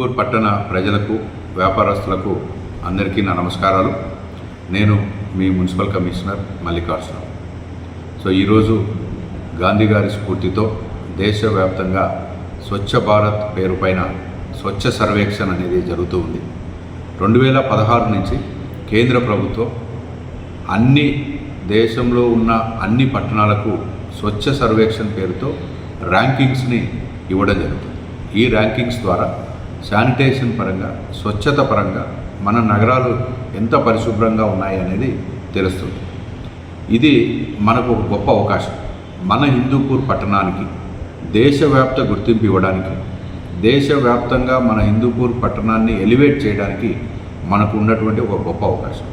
హిందూపూర్ పట్టణ ప్రజలకు వ్యాపారస్తులకు అందరికీ నా నమస్కారాలు. నేను మీ మున్సిపల్ కమిషనర్ మల్లికార్జున. ఈరోజు గాంధీ గారి స్ఫూర్తితో దేశవ్యాప్తంగా స్వచ్ఛ భారత్ పేరు పైన స్వచ్ఛ సర్వేక్షణ అనేది జరుగుతూ ఉంది. 2016 నుంచి కేంద్ర ప్రభుత్వం అన్ని దేశంలో ఉన్న అన్ని పట్టణాలకు స్వచ్ఛ సర్వేక్షణ పేరుతో ర్యాంకింగ్స్ని ఇవ్వడం జరుగుతుంది. ఈ ర్యాంకింగ్స్ ద్వారా శానిటేషన్ పరంగా, స్వచ్ఛత పరంగా మన నగరాలు ఎంత పరిశుభ్రంగా ఉన్నాయి అనేది తెలుస్తుంది. ఇది మనకు ఒక గొప్ప అవకాశం. మన హిందూపూర్ పట్టణానికి దేశవ్యాప్త గుర్తింపు ఇవ్వడానికి, దేశవ్యాప్తంగా మన హిందూపూర్ పట్టణాన్ని ఎలివేట్ చేయడానికి మనకు ఉన్నటువంటి ఒక గొప్ప అవకాశం.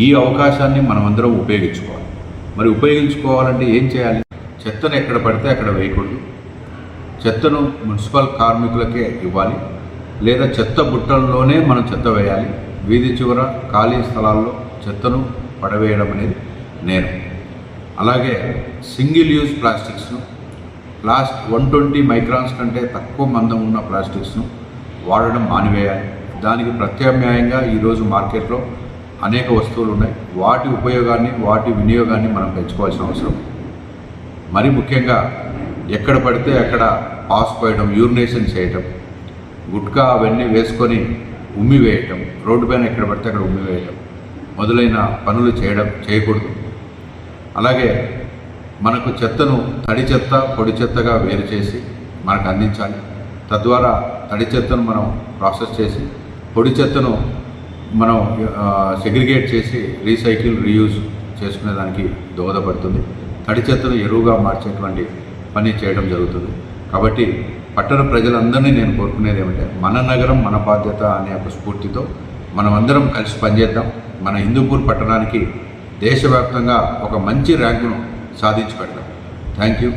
ఈ అవకాశాన్ని మనమందరం ఉపయోగించుకోవాలి. మరి ఉపయోగించుకోవాలంటే ఏం చేయాలి? చెత్తను ఎక్కడ పడితే అక్కడ వేయకూడదు. చెత్తను మున్సిపల్ కార్మికులకే ఇవ్వాలి, లేదా చెత్త బుట్టల్లోనే మనం చెత్త వేయాలి. వీధి చివర ఖాళీ స్థలాల్లో చెత్తను పడవేయడం అనేది నేను. అలాగే సింగిల్ యూజ్ ప్లాస్టిక్స్ను, 120 మైక్రాన్స్ కంటే తక్కువ మందం ఉన్న ప్లాస్టిక్స్ను వాడడం మానివేయాలి. దానికి ప్రత్యామ్నాయంగా ఈరోజు మార్కెట్లో అనేక వస్తువులు ఉన్నాయి. వాటి ఉపయోగాన్ని, వాటి వినియోగాన్ని మనం పెంచుకోవాల్సిన అవసరం. మరి ముఖ్యంగా ఎక్కడ పడితే అక్కడ పాస్ పోయడం, యూరినేషన్ చేయటం, గుట్కా అవన్నీ వేసుకొని ఉమ్మి వేయటం, రోడ్డు పైన ఎక్కడ పడితే అక్కడ ఉమ్మి వేయటం మొదలైన పనులు చేయకూడదు. అలాగే మనకు చెత్తను తడి చెత్త, పొడి చెత్తగా వేరు చేసి మనకు అందించాలి. తద్వారా తడి చెత్తను మనం ప్రాసెస్ చేసి, పొడి చెత్తను మనం సెగ్రిగేట్ చేసి రీసైకిల్, రీయూజ్ చేసుకునే దానికి దోహదపడుతుంది. తడి చెత్తను ఎరువుగా మార్చేటువంటి పని చేయడం జరుగుతుంది. కాబట్టి పట్టణ ప్రజలందరినీ నేను కోరుకునేది ఏమంటే, మన నగరం మన బాధ్యత అనే ఒక స్ఫూర్తితో మనమందరం కలిసి పనిచేద్దాం. మన హిందూపూర్ పట్టణానికి దేశవ్యాప్తంగా ఒక మంచి ర్యాంకును సాధించి పెడదాం. Thank you.